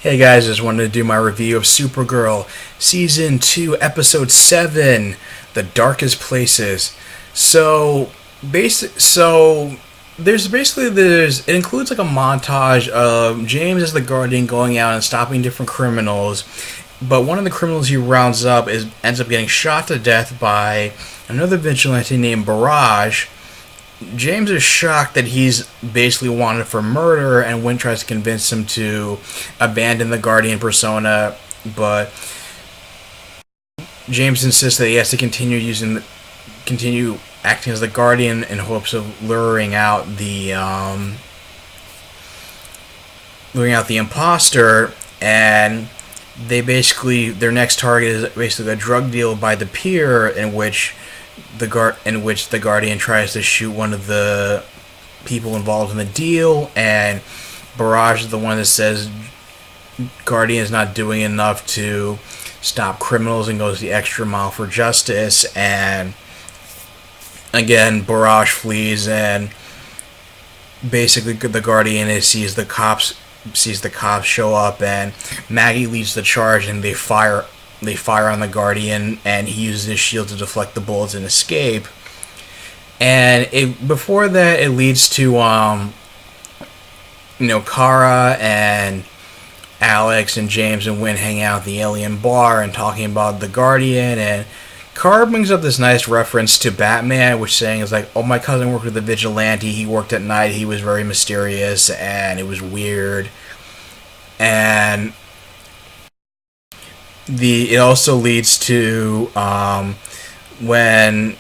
Hey guys, just wanted to do my review of Supergirl Season 2, Episode 7, The Darkest Places. So it includes like a montage of James as the Guardian going out and stopping different criminals, but one of the criminals he rounds up ends up getting shot to death by another vigilante named Barrage. James is shocked that he's basically wanted for murder, and Wynn tries to convince him to abandon the Guardian persona, but James insists that he has to continue acting as the Guardian in hopes of luring out the imposter, and their next target is basically a drug deal by the pier in which the Guardian tries to shoot one of the people involved in the deal, and Barrage is the one that says Guardian is not doing enough to stop criminals and goes the extra mile for justice. And again, Barrage flees, and basically the Guardian sees the cops show up, and Maggie leads the charge, and they fire on the Guardian, and he uses his shield to deflect the bullets and escape. And before that, it leads to Kara and Alex and James and Wynn hanging out at the alien bar and talking about the Guardian. And Kara brings up this nice reference to Batman, which saying is like, "Oh, my cousin worked with a vigilante. He worked at night. He was very mysterious, and it was weird." And it also leads to when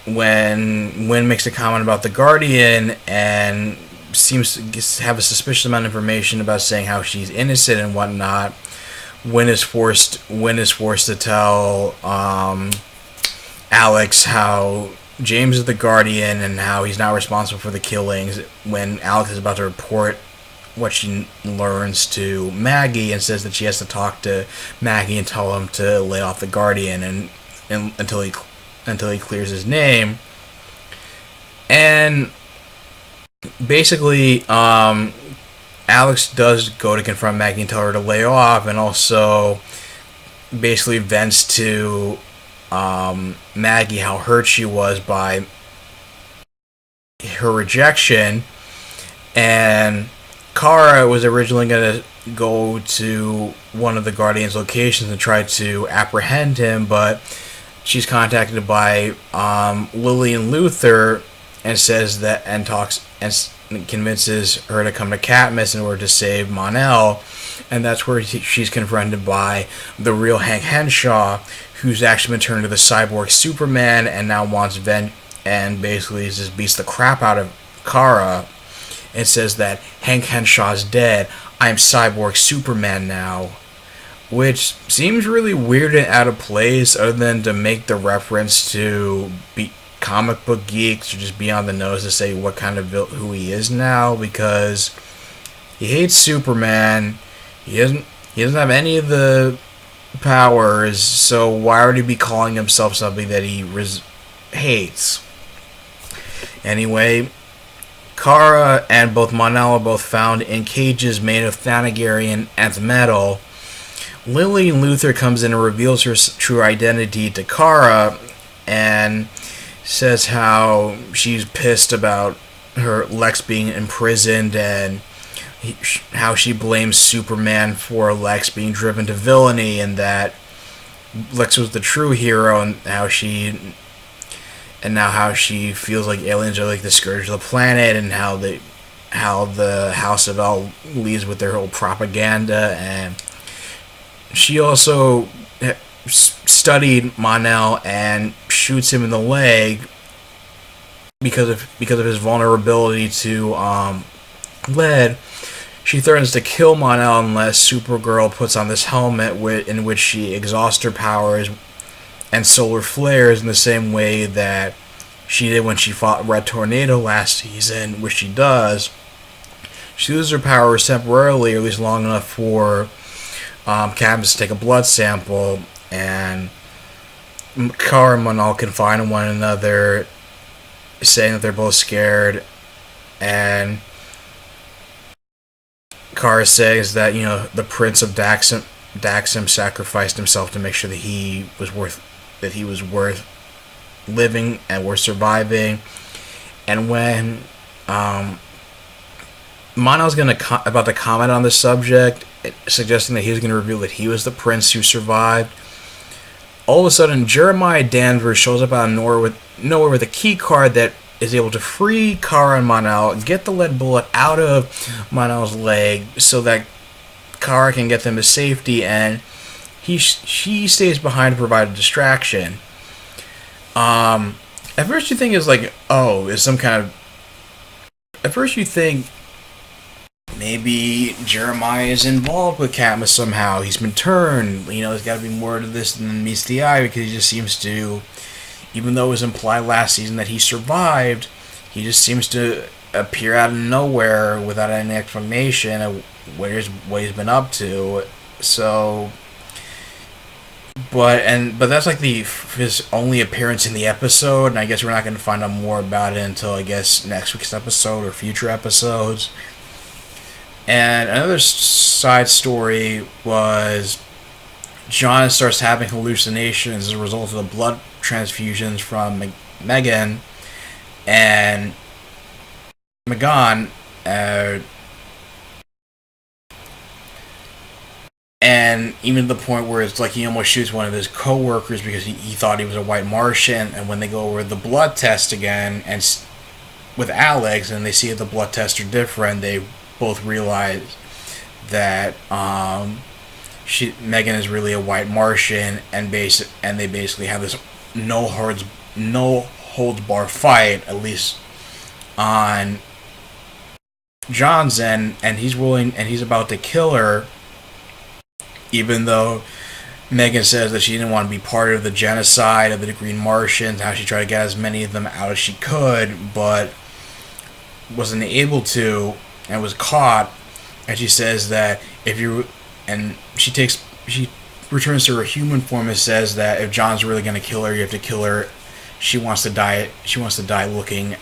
Wynn makes a comment about the Guardian and seems to have a suspicious amount of information about saying how she's innocent and whatnot. Wynn is forced to tell Alex how James is the Guardian and how he's not responsible for the killings, when Alex is about to report what she learns to Maggie, and says that she has to talk to Maggie and tell him to lay off the Guardian and until he clears his name. And basically, Alex does go to confront Maggie and tell her to lay off, and also basically vents to Maggie how hurt she was by her rejection. And Kara was originally going to go to one of the Guardian's locations and try to apprehend him, but she's contacted by Lillian Luthor and convinces her to come to Katniss in order to save Mon-El. And that's where she's confronted by the real Hank Henshaw, who's actually been turned into the cyborg Superman and now wants and basically just beats the crap out of Kara and says that Hank Henshaw's dead. I'm cyborg Superman now. Which seems really weird and out of place, other than to make the reference to comic book geeks or just be on the nose to say what kind of who he is now, because he hates Superman. He doesn't have any of the powers, so why would he be calling himself something that he hates? Anyway, Kara and both Mon-El are both found in cages made of Thanagarian nth metal. Lillian Luthor comes in and reveals her true identity to Kara and says how she's pissed about her Lex being imprisoned, and how she blames Superman for Lex being driven to villainy, and that Lex was the true hero, and how she feels like aliens are like the scourge of the planet, and how the House of L leads with their whole propaganda. And she also studied Mon-El and shoots him in the leg because of his vulnerability to lead. She threatens to kill Mon-El unless Supergirl puts on this helmet in which she exhausts her powers and solar flares in the same way that she did when she fought Red Tornado last season, which she does. She loses her powers temporarily, or at least long enough for Katniss to take a blood sample, and Kara and Mon-El confide in one another, saying that they're both scared, and Kara says that, the Prince of Daxam sacrificed himself to make sure that he was worth living and worth surviving. And when Monel's about to comment on the subject, suggesting that he was going to reveal that he was the prince who survived, all of a sudden Jeremiah Danvers shows up out of nowhere with a key card that is able to free Kara and Mon-El, get the lead bullet out of Mon-El's leg so that Kara can get them to safety, and she stays behind to provide a distraction. At first you think it's like, at first you think maybe Jeremiah is involved with Katniss somehow. He's been turned. There's got to be more to this than meets the eye, because he just seems to, even though it was implied last season that he survived, he just seems to appear out of nowhere without any explanation of what he's been up to. So, but that's like his only appearance in the episode, and I guess we're not going to find out more about it until, I guess, next week's episode or future episodes. And another side story was John starts having hallucinations as a result of the blood transfusions from Megan and McGon, and even to the point where it's like he almost shoots one of his co-workers because he thought he was a white Martian. And when they go over the blood test again and with Alex, and they see the blood tests are different, they both realize that Megan is really a white Martian, and they basically have this no holds bar fight, at least on John's end, and he's about to kill her, even though Megan says that she didn't want to be part of the genocide of the Green Martians, how she tried to get as many of them out as she could, but wasn't able to, and was caught. And she says that she returns to her human form and says that if John's really going to kill her, you have to kill her. She wants to die looking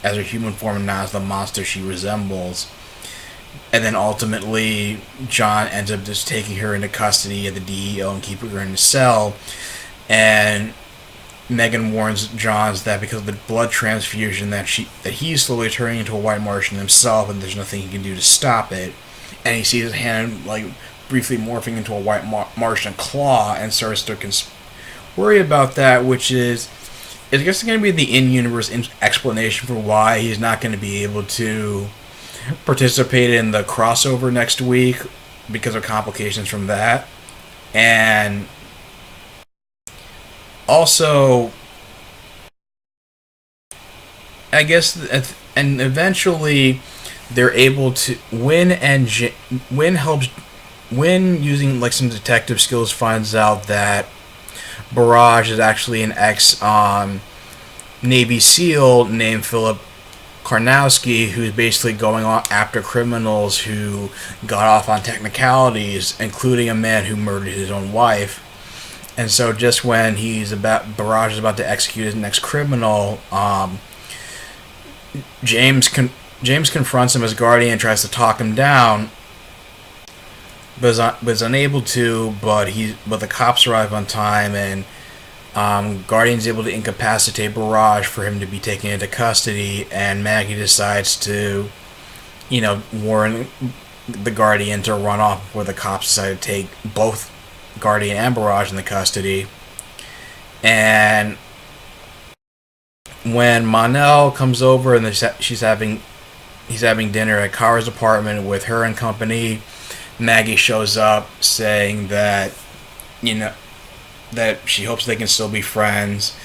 as her human form and not as the monster she resembles. And then ultimately John ends up just taking her into custody at the DEO and keeping her in the cell. And Megan warns Johns that because of the blood transfusion that he's slowly turning into a white Martian himself, and there's nothing he can do to stop it. And he sees his hand briefly morphing into a white Martian claw, and starts to worry about that, which is I guess going to be the in-universe explanation for why he's not going to be able to participate in the crossover next week because of complications from that. And also, I guess, and eventually they're able to Win using some detective skills finds out that Barrage is actually an ex-Navy SEAL named Philip Karnowski, who's basically going on after criminals who got off on technicalities, including a man who murdered his own wife. And so just when Barrage is about to execute his next criminal, James confronts him as Guardian and tries to talk him down, but is unable to. But the cops arrive on time, and Guardian's able to incapacitate Barrage for him to be taken into custody. And Maggie decides to, warn the Guardian to run off before the cops decide to take both Guardian and Barrage into custody. And when Mon-El comes over and he's having dinner at Kara's apartment with her and company, Maggie shows up saying that that she hopes they can still be friends,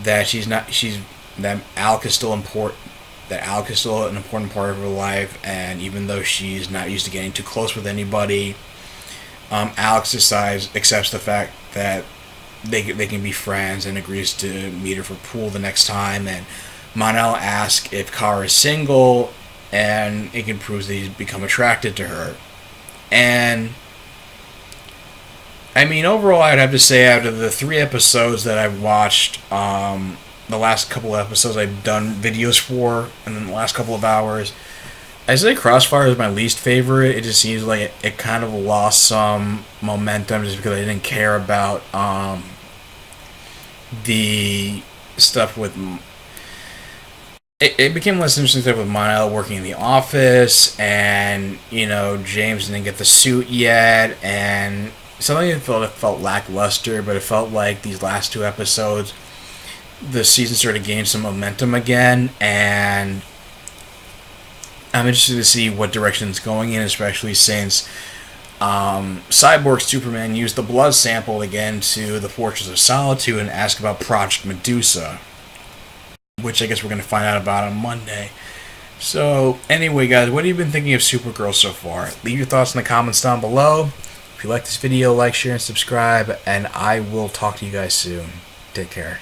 that that Alec is still important, that Alec is still an important part of her life, and even though she's not used to getting too close with anybody, Alex accepts the fact that they can be friends and agrees to meet her for pool the next time. And Mon-El asks if Kara is single, and it can prove that he's become attracted to her. And I mean, overall, I'd have to say out of the 3 episodes that I've watched, the last couple of episodes I've done videos for, and then the last couple of hours, I say Crossfire is my least favorite. It just seems like it kind of lost some momentum just because I didn't care about the stuff with. It became less interesting stuff with Monel working in the office, and James didn't get the suit yet, and something it felt lackluster. But it felt like these last two episodes, the season started to gain some momentum again, and I'm interested to see what direction it's going in, especially since Cyborg Superman used the blood sample again to the Fortress of Solitude and asked about Project Medusa, which I guess we're going to find out about on Monday. So, anyway, guys, what have you been thinking of Supergirl so far? Leave your thoughts in the comments down below. If you like this video, like, share, and subscribe, and I will talk to you guys soon. Take care.